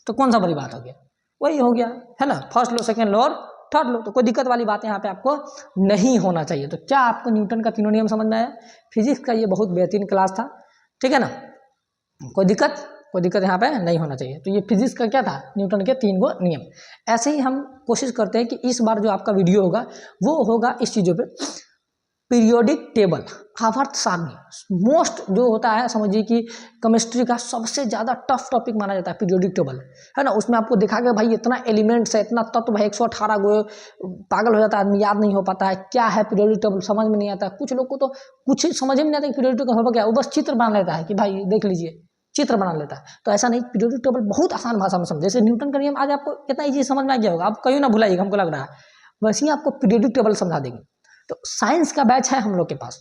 तो कौन सा बड़ी बात हो गया, वही हो गया, है ना। फर्स्ट लॉ, सेकंड लॉ और थर्ड लॉ। तो कोई दिक्कत वाली बात यहाँ पे आपको नहीं होना चाहिए। तो क्या आपको न्यूटन का तीनों नियम समझ में आया। फिजिक्स का ये बहुत बेहतरीन क्लास था, ठीक है ना। कोई दिक्कत यहाँ पे नहीं होना चाहिए। तो ये फिजिक्स का क्या था, न्यूटन के 3 गो नियम। ऐसे ही हम कोशिश करते हैं कि इस बार जो आपका वीडियो होगा वो होगा इस चीज़ों पे, पीरियोडिक टेबल, आवर्त सारणी। मोस्ट जो होता है, समझिए कि केमिस्ट्री का सबसे ज़्यादा टफ टॉपिक माना जाता है पीरियोडिक टेबल, है ना। उसमें आपको दिखा के भाई इतना एलिमेंट्स है, इतना तत्व है, 118 गो, पागल हो जाता है आदमी, याद नहीं हो पाता है क्या है पीरियोडिक टेबल, समझ में नहीं आता। कुछ लोग को तो कुछ समझ में नहीं आता कि पीरियोडिक टेबल होगा क्या, वो बस चित्र बना लेता है कि भाई देख लीजिए, चित्र बना लेता है। तो ऐसा नहीं, पीरियोडिक टेबल बहुत आसान भाषा में समझे। जैसे न्यूटन का नियम आज आपको कितना ईजी समझ में आ गया होगा, आप कहीं ना भुलाइएगा, हमको लग रहा है वैसे ही आपको पीरियोडिक टेबल समझा देंगे। तो साइंस का बैच है हम लोग के पास,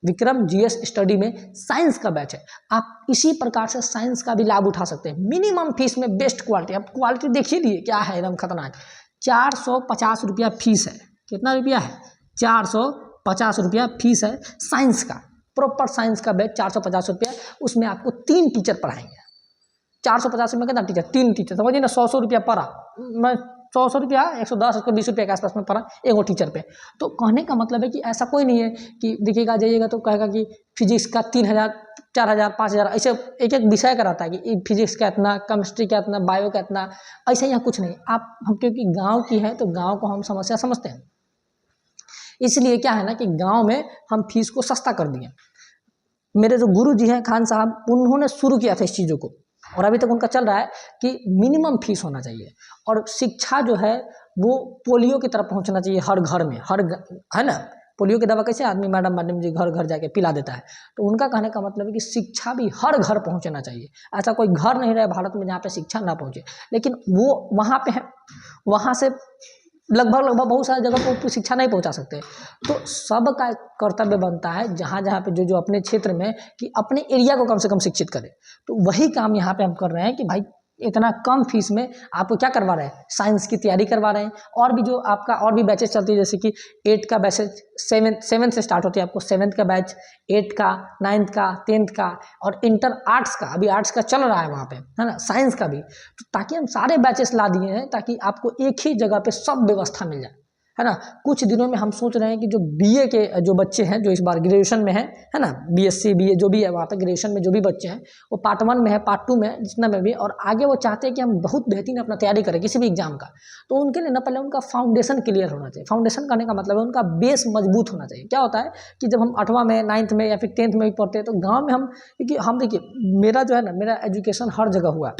विक्रम जीएस स्टडी में साइंस का बैच है। आप इसी प्रकार से साइंस का भी लाभ उठा सकते हैं, मिनिमम फीस में बेस्ट क्वालिटी। आप क्वालिटी देखिए लिए क्या है, एकदम खतरनाक। 450 रुपया फीस है। कितना रुपया है, 450 रुपया फीस है साइंस का। प्रॉपर साइंस का बैच 450 रुपया, उसमें आपको 3 टीचर पढ़ाएंगे। 450 रुपये कितना टीचर, 3 टीचर, समझिए ना। 100 रुपया पड़ा, मैं 100 रुपया, 110, 120 रुपये के आसपास में पड़ा एक टीचर पे। तो कहने का मतलब है कि ऐसा कोई नहीं है कि देखिएगा जाइएगा तो कहेगा कि फिजिक्स का 3000, 4000, 5000, ऐसे एक एक विषय का रहता है कि फिजिक्स का इतना, केमिस्ट्री का इतना, बायो का इतना, ऐसे यहाँ कुछ नहीं। आप, हम क्योंकि गाँव की है तो गाँव को हम समस्या समझते हैं, इसलिए क्या है ना कि गाँव में हम फीस को सस्ता कर दिए। मेरे जो गुरु जी हैं खान साहब, उन्होंने शुरू किया था इस चीज़ों को, और अभी तक उनका चल रहा है कि मिनिमम फीस होना चाहिए। और शिक्षा जो है वो पोलियो की तरफ पहुंचना चाहिए हर घर में, है ना। पोलियो की दवा कैसे आदमी मैडम जी घर घर जाके पिला देता है, तो उनका कहने का मतलब है कि शिक्षा भी हर घर पहुंचना चाहिए। ऐसा कोई घर नहीं रहे भारत में जहाँ पे शिक्षा ना पहुंचे, लेकिन वो वहाँ पे है, वहाँ से लगभग बहुत सारी जगह पर शिक्षा नहीं पहुंचा सकते। तो सबका कर्तव्य बनता है जहाँ जहाँ पे जो अपने क्षेत्र में, कि अपने एरिया को कम से कम शिक्षित करें। तो वही काम यहाँ पे हम कर रहे हैं कि भाई इतना कम फीस में आपको क्या करवा रहे हैं, साइंस की तैयारी करवा रहे हैं। और भी जो आपका और भी बैचेस चलती है, जैसे कि 8 का बैचेस 7 से स्टार्ट होती है, आपको 7th का बैच, 8 का, 9th का, 10th का, और इंटर आर्ट्स का, अभी आर्ट्स का चल रहा है वहाँ पे, है ना, साइंस का भी। तो ताकि हम सारे बैचेस ला दिए हैं ताकि आपको एक ही जगह पे सब व्यवस्था मिल जाए। है ना। कुछ दिनों में हम सोच रहे हैं कि जो बीए के जो बच्चे हैं, जो इस बार ग्रेजुएशन में है ना, बीएससी बीए जो भी है वहाँ पे ग्रेजुएशन में जो भी बच्चे हैं, वो पार्ट 1 में है, पार्ट 2 में है, जितना में भी, और आगे वो चाहते हैं कि हम बहुत बेहतरीन अपना तैयारी करें किसी भी एग्जाम का। तो उनके लिए ना पहले उनका फाउंडेशन क्लियर होना चाहिए। फाउंडेशन करने का मतलब है उनका बेस मजबूत होना चाहिए। क्या होता है कि जब हम 8वां में, 9th में या फिर 10th में भी पढ़ते हैं, तो गाँव में हम, क्योंकि हम देखिए मेरा जो है ना, मेरा एजुकेशन हर जगह हुआ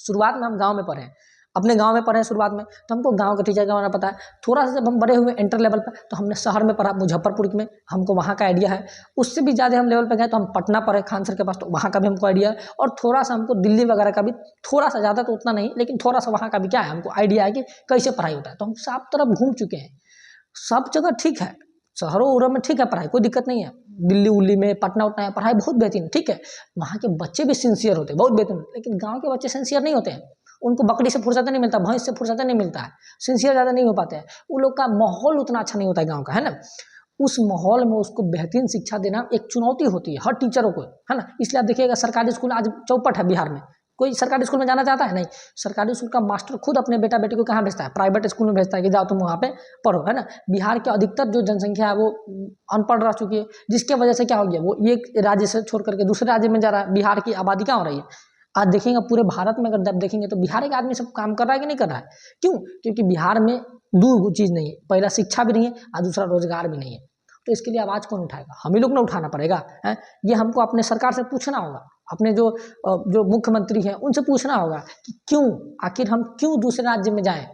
शुरुआत में हम गांव में पढ़े हैं, अपने गांव में पढ़े हैं शुरुआत में, तो हमको गांव के टीचर का होना पता है। थोड़ा सा जब हम बड़े हुए इंटर लेवल पर, तो हमने शहर में पढ़ा, मुजफ्फरपुर में, हमको वहाँ का आइडिया है। उससे भी ज़्यादा हम लेवल पे गए तो हम पटना पढ़े खान सर के पास, तो वहाँ का भी हमको आइडिया है। और थोड़ा सा हमको दिल्ली वगैरह का भी, थोड़ा सा, ज़्यादा तो उतना नहीं, लेकिन थोड़ा सा वहाँ का भी क्या है, हमको आइडिया है कि कैसे पढ़ाई होता है। तो हम सब तरफ घूम चुके हैं, सब जगह ठीक है, शहरों उहरों में ठीक है पढ़ाई, कोई दिक्कत नहीं है। दिल्ली उल्ली में, पटना उतना है, पढ़ाई बहुत बेहतरीन, ठीक है। वहाँ के बच्चे भी सिंसियर होते हैं, बहुत बेहतरीन। लेकिन गाँव के बच्चे सिंसियर नहीं होते हैं, उनको बकरी से फुर्सत नहीं मिलता, भैंस से फुर्सत नहीं मिलता है, सिंसियर ज़्यादा नहीं हो पाते हैं। उन लोग का माहौल उतना अच्छा नहीं होता है गाँव का, है ना। उस माहौल में उसको बेहतरीन शिक्षा देना एक चुनौती होती है हर टीचरों को, है ना। इसलिए आप देखिएगा सरकारी स्कूल आज चौपट है बिहार में। कोई सरकारी स्कूल में जाना चाहता है? नहीं। सरकारी स्कूल का मास्टर खुद अपने बेटा बेटी को कहाँ भेजता है? प्राइवेट स्कूल में भेजता है कि जाओ तुम वहाँ पे पढ़ो, है ना। बिहार के अधिकतर जो जनसंख्या है वो अनपढ़ रह चुकी है, जिसके वजह से क्या हो गया, वो एक राज्य से छोड़ करके दूसरे राज्य में जा रहा है। बिहार की आबादी क्या हो रही है आज देखेंगे पूरे भारत में, अगर आप देखेंगे तो बिहार के आदमी सब काम कर रहा है कि नहीं कर रहा है? क्यों? क्योंकि बिहार में दो चीज़ नहीं है, पहला शिक्षा भी नहीं है और दूसरा रोजगार भी नहीं है। तो इसके लिए आवाज़ कौन उठाएगा? हम ही लोग ना उठाना पड़ेगा, है। ये हमको अपने सरकार से पूछना होगा, अपने जो मुख्यमंत्री हैं उनसे पूछना होगा कि क्यों, आखिर हम क्यों दूसरे राज्य में जाएं?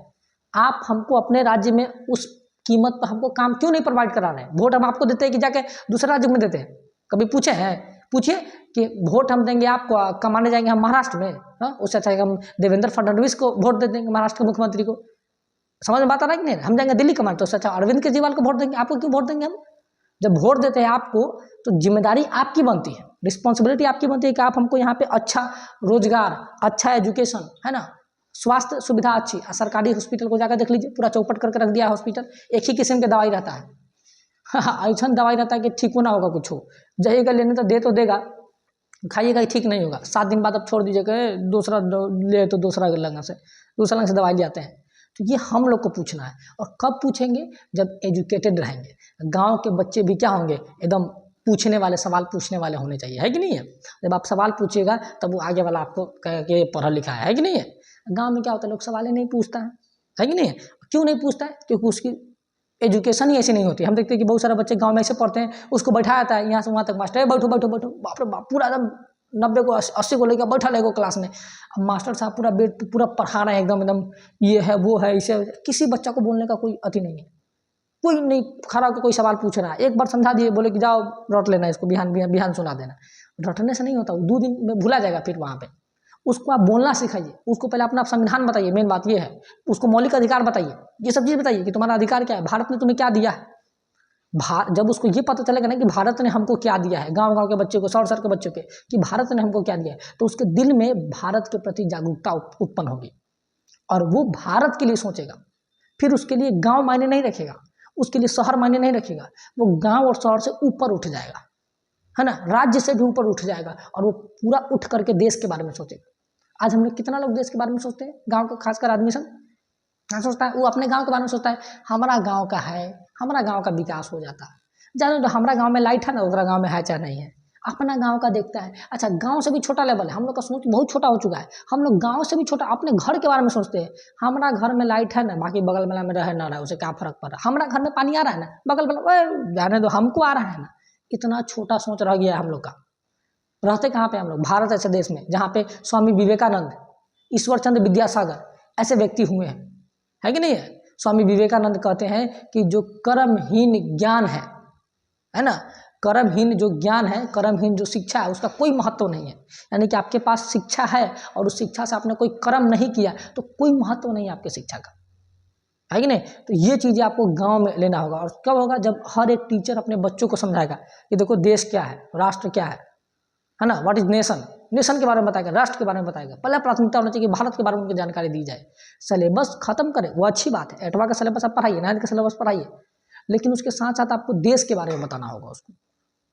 आप हमको अपने राज्य में उस कीमत पर हमको काम क्यों नहीं प्रोवाइड करा रहे हैं? वोट हम आपको देते हैं कि जाके दूसरे राज्य में देते हैं? कभी पूछे हैं? पूछिए कि वोट हम देंगे आपको, कमाने जाएंगे हम महाराष्ट्र में, हाँ, उससे अच्छा है कि हम देवेंद्र फडणवीस को वोट दे देंगे, महाराष्ट्र के मुख्यमंत्री को। समझ में बात आ रहा है कि नहीं? हम जाएंगे दिल्ली कमाने, तो उससे अच्छा अरविंद केजरीवाल को वोट देंगे। आपको क्यों वोट देंगे हम? जब वोट देते हैं आपको तो जिम्मेदारी आपकी बनती है, रिस्पॉन्सिबिलिटी आपकी बनती है कि आप हमको यहाँ पे अच्छा रोजगार, अच्छा एजुकेशन, है ना, स्वास्थ्य सुविधा अच्छी। सरकारी हॉस्पिटल को जाकर देख लीजिए, पूरा चौपट करके रख दिया है हॉस्पिटल, एक ही किस्म के दवाई रहता है ऐसा दवाई रहता है कि ठीक होना होगा कुछ हो, जाइएगा लेने तो दे तो देगा, खाइएगा ठीक नहीं होगा, 7 दिन बाद अब छोड़ दीजिएगा, दूसरा ले तो दूसरा लंग से दवाई ले आते हैं। तो ये हम लोग को पूछना है, और कब पूछेंगे? जब एजुकेटेड रहेंगे। गांव के बच्चे भी क्या होंगे, एकदम पूछने वाले, सवाल पूछने वाले होने चाहिए, है कि नहीं है? जब आप सवाल पूछिएगा तब वो आगे वाला आपको कहे कि पढ़ा लिखा है कि नहीं है। गाँव में क्या होता है, लोग सवाल ही नहीं पूछता है कि नहीं है? क्यों नहीं पूछता है? क्योंकि उसकी एजुकेशन ही ऐसी नहीं होती। हम देखते हैं कि बहुत सारे बच्चे गांव में ऐसे पढ़ते हैं, उसको बैठाया जाता है यहाँ से वहाँ तक, मास्टर बैठो बैठो बैठो, बाप रे बाप, पूरा एकदम 90 को 80 को लेकर बैठा रहेगा क्लास में। अब मास्टर साहब पूरा बेड पूरा पढ़ा रहे हैं, एकदम एकदम ये है वो है, इसे किसी बच्चा को बोलने का कोई अति नहीं है, कोई नहीं खड़ा होकर कोई सवाल पूछ रहा है। एक बार समझा दिए, बोले कि जाओ रट लेना इसको, बिहान बिहान बिहान सुना देना। रटने से नहीं होता, 2 दिन में भूला जाएगा फिर वहाँ पे। उसको आप बोलना सिखाइए, उसको पहले अपना संविधान बताइए, मेन बात ये है, उसको मौलिक अधिकार बताइए, ये सब चीज़ बताइए कि तुम्हारा अधिकार क्या है, भारत ने तुम्हें क्या दिया है। जब उसको ये पता चलेगा ना कि भारत ने हमको क्या दिया है, गांव गांव के बच्चे को, शहर शहर के बच्चों के, कि भारत ने हमको क्या दिया है, तो उसके दिल में भारत के प्रति जागरूकता उत्पन्न होगी और वो भारत के लिए सोचेगा। फिर उसके लिए गांव मायने नहीं रखेगा, उसके लिए शहर मायने नहीं रखेगा, वो गांव और शहर से ऊपर उठ जाएगा, है ना, राज्य से भी ऊपर उठ जाएगा, और वो पूरा उठ करके देश के बारे में सोचेगा। आज हम लोग कितना लोग देश के बारे में सोचते हैं, गांव का खासकर आदमी सब क्या सोचता है, वो अपने गांव के बारे में सोचता है, हमारा गांव का है, हमारा गांव का विकास हो जाता है। जानो तो हमारा गांव में लाइट है ना, दूसरा गांव में है चाहे नहीं है, अपना गांव का देखता है। अच्छा, गांव से भी छोटा लेवल है, हम लोग का सोच बहुत छोटा हो चुका है, हम लोग गांव से भी छोटा अपने घर के बारे में सोचते हैं। हमारा घर में लाइट है ना, बाकी बगल वाला में रहे ना रहे उसे क्या फर्क पड़ रहा है, हमारा घर में पानी आ रहा है ना, बगल वाला जाने दो, हमको आ रहा है ना। इतना छोटा सोच रह गया है हम लोग का। रहते कहाँ पे हम लोग? भारत ऐसे देश में जहाँ पे स्वामी विवेकानंद, ईश्वर चंद्र विद्यासागर ऐसे व्यक्ति हुए हैं, है कि नहीं है? स्वामी विवेकानंद कहते हैं कि जो कर्महीन ज्ञान है ना, कर्महीन जो ज्ञान है, कर्महीन जो शिक्षा है, उसका कोई महत्व नहीं है। यानी कि आपके पास शिक्षा है और उस शिक्षा से आपने कोई कर्म नहीं किया तो कोई महत्व नहीं है आपके शिक्षा का, है कि नहीं? तो ये चीज़ें आपको गांव में लेना होगा। और कब होगा? जब हर एक टीचर अपने बच्चों को समझाएगा कि देखो देश क्या है, राष्ट्र क्या है ना, व्हाट इज नेशन, नेशन के बारे में बताएगा, राष्ट्र के बारे में बताएगा। पहले प्राथमिकता होना चाहिए कि भारत के बारे में उनको जानकारी दी जाए। सिलेबस खत्म करे वो अच्छी बात है, 8वां का सिलेबस आप पढ़ाइए, 9th का सिलेबस पढ़ाइए, लेकिन उसके साथ साथ आपको देश के बारे में बताना होगा। उसको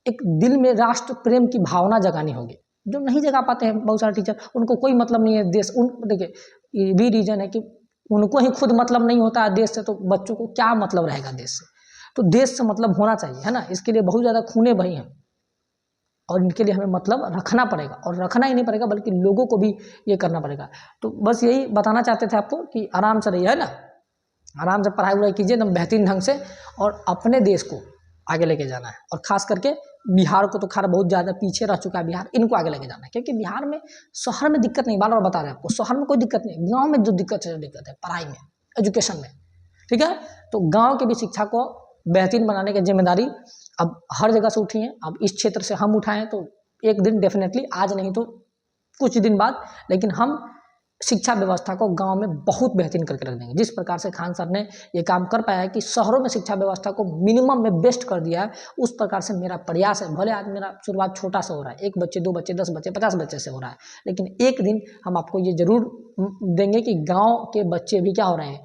एक दिल में राष्ट्र प्रेम की भावना जगानी होगी, जो नहीं जगा पाते हैं बहुत सारे टीचर, उनको कोई मतलब नहीं है देश। उन देखिए ये भी रीजन है कि उनको ही खुद मतलब नहीं होता है देश से, तो बच्चों को क्या मतलब रहेगा देश से। तो देश से मतलब होना चाहिए, है ना। इसके लिए बहुत ज़्यादा खूने बही हैं और इनके लिए हमें मतलब रखना पड़ेगा, और रखना ही नहीं पड़ेगा बल्कि लोगों को भी ये करना पड़ेगा। तो बस यही बताना चाहते थे आपको कि आराम से रहिए, है ना, आराम से पढ़ाई वढ़ाई कीजिए एकदम बेहतरीन ढंग से, और अपने देश को आगे लेके जाना है। और खास करके बिहार को तो खैर बहुत ज़्यादा पीछे रह चुका है बिहार, इनको आगे लेके जाना है, क्योंकि बिहार में शहर में दिक्कत नहीं, बार बार बता रहे हैं आपको, शहर में कोई दिक्कत नहीं, गाँव में जो दिक्कत है पढ़ाई में, एजुकेशन में, ठीक है। तो गाँव की भी शिक्षा को बेहतरीन बनाने की जिम्मेदारी अब हर जगह से उठी है। अब इस क्षेत्र से हम उठाएं तो एक दिन डेफिनेटली, आज नहीं तो कुछ दिन बाद, लेकिन हम शिक्षा व्यवस्था को गांव में बहुत बेहतरीन करके रख देंगे। जिस प्रकार से खान सर ने ये काम कर पाया है कि शहरों में शिक्षा व्यवस्था को मिनिमम में बेस्ट कर दिया है, उस प्रकार से मेरा प्रयास है। भले आज मेरा शुरुआत छोटा सा हो रहा है, 1 बच्चे 2 बच्चे 10 बच्चे 50 बच्चे से हो रहा है, लेकिन एक दिन हम आपको ये जरूर देंगे कि गाँव के बच्चे भी क्या हो रहे हैं,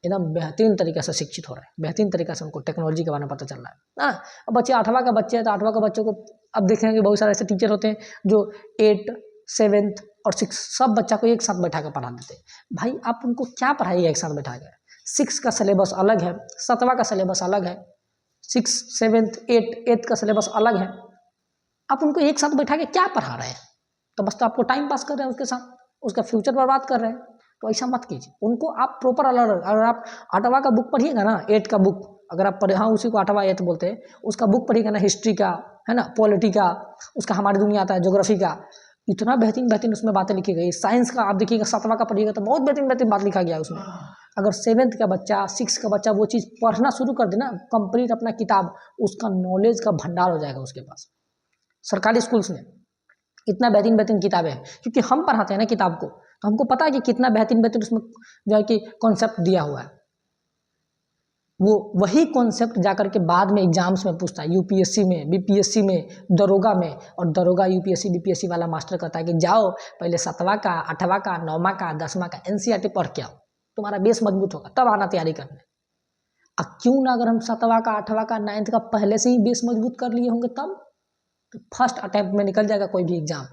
एकदम बेहतरीन तरीके से शिक्षित हो रहे हैं, बेहतरीन तरीके से उनको टेक्नोलॉजी के बारे में पता चल रहा है ना। अब बच्चे 8वां का बच्चे है तो 8वां का बच्चों को अब देखेंगे कि बहुत सारे ऐसे टीचर होते हैं जो 8, 7 और 6 सब बच्चा को एक साथ बैठा कर पढ़ा देते हैं। भाई आप उनको क्या पढ़ाइए एक साथ बैठा कर, 6 का सिलेबस अलग है, 7वां का सिलेबस अलग है, 6, 7, 8 का सिलेबस अलग है, आप उनको एक साथ बैठा के क्या पढ़ा रहे हैं। तो बस तो आपको टाइम पास कर रहे हैं उसके साथ, उसका फ्यूचर बर्बाद कर रहे हैं। तो ऐसा मत कीजिए, उनको आप प्रॉपर अलग, अगर आप 8वां का बुक पढ़िएगा ना, 8 का बुक अगर आप पढ़े, हाँ उसी को 8वां 8 बोलते हैं, उसका बुक पढ़िएगा ना, हिस्ट्री का, है ना, पॉलिटी का, उसका हमारी दुनिया आता है, ज्योग्राफी का, इतना बेहतरीन बेहतरीन उसमें बातें लिखी गई। साइंस का आप देखिएगा 7वां का पढ़िएगा तो बहुत बेहतरीन बेहतरीन बात लिखा गया उसमें। अगर 7th का बच्चा, 6 का बच्चा वो चीज़ पढ़ना शुरू कर दे ना, कंप्लीट अपना किताब, उसका नॉलेज का भंडार हो जाएगा उसके पास। सरकारी स्कूल्स में इतना बेहतरीन बेहतरीन किताबें हैं, क्योंकि हम पढ़ाते हैं ना किताब को, तो हमको पता है कि कितना बेहतरीन बेहतरीन उसमें जो है कि कॉन्सेप्ट दिया हुआ है। वो वही कॉन्सेप्ट जाकर के बाद में एग्जाम्स में पूछता है, यूपीएससी में, बीपीएससी में, दरोगा में। और दरोगा यूपीएससी बीपीएससी वाला मास्टर कहता है कि जाओ पहले 7वां का, 8वां का, 9वां का, 10वां का एनसीईआरटी पढ़ के आओ, तुम्हारा बेस मजबूत होगा, तब आना तैयारी करने। अब क्यों ना अगर हम 7वां का, 8वां का, 9th का पहले से ही बेस मजबूत कर लिए होंगे तब तो फर्स्ट अटैम्प्ट में निकल जाएगा कोई भी एग्जाम।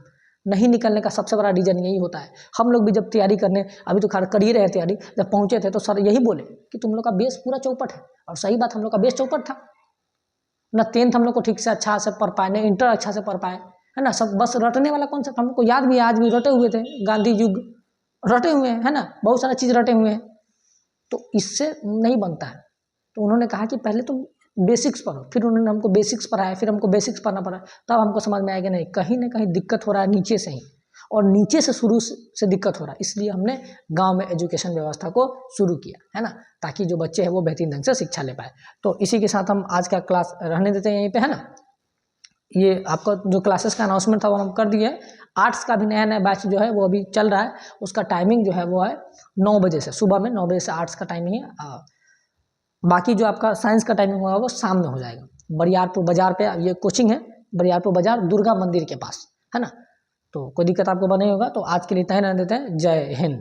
नहीं निकलने का सबसे बड़ा रीजन यही होता है। हम लोग भी जब तैयारी करने, अभी तो खैर कर ही रहे तैयारी, जब पहुंचे थे तो सर यही बोले कि तुम लोग का बेस पूरा चौपट है। और सही बात, हम लोग का बेस चौपट था ना। 10th हम लोग को ठीक से अच्छा से पढ़ पाए, ना इंटर अच्छा से पढ़ पाए, है ना। सब बस रटने वाला कॉन्सेप्ट हम लोग को याद भी है, आज भी रटे हुए थे, गांधी युग रटे हुए हैं, है ना, बहुत सारा चीज़ रटे हुए हैं। तो इससे नहीं बनता है। तो उन्होंने कहा कि पहले तुम बेसिक्स पढ़ो, फिर उन्होंने हमको बेसिक्स पढ़ाया, फिर हमको बेसिक्स पढ़ना पड़ा, तब हमको समझ में आया कि नहीं, कहीं ना कहीं दिक्कत हो रहा है नीचे से ही, और नीचे से शुरू से दिक्कत हो रहा है। इसलिए हमने गांव में एजुकेशन व्यवस्था को शुरू किया, है ना, ताकि जो बच्चे हैं वो बेहतरीन ढंग से शिक्षा ले पाए। तो इसी के साथ हम आज का क्लास रहने देते हैं यहीं पे, है ना। ये आपका जो क्लासेस का अनाउंसमेंट था वो हम कर दिए। आर्ट्स का भी नया नया बैच जो है वो अभी चल रहा है, उसका टाइमिंग जो है वो है 9 बजे से, सुबह में 9 बजे से आर्ट्स का टाइमिंग है। बाकी जो आपका साइंस का टाइमिंग होगा वो शाम में हो जाएगा। बरियारपुर बाजार पे ये कोचिंग है, बरियारपुर बाजार दुर्गा मंदिर के पास, है ना। तो कोई दिक्कत आपको नहीं होगा। तो आज के लिए इतना ही रहने देते हैं। जय हिंद।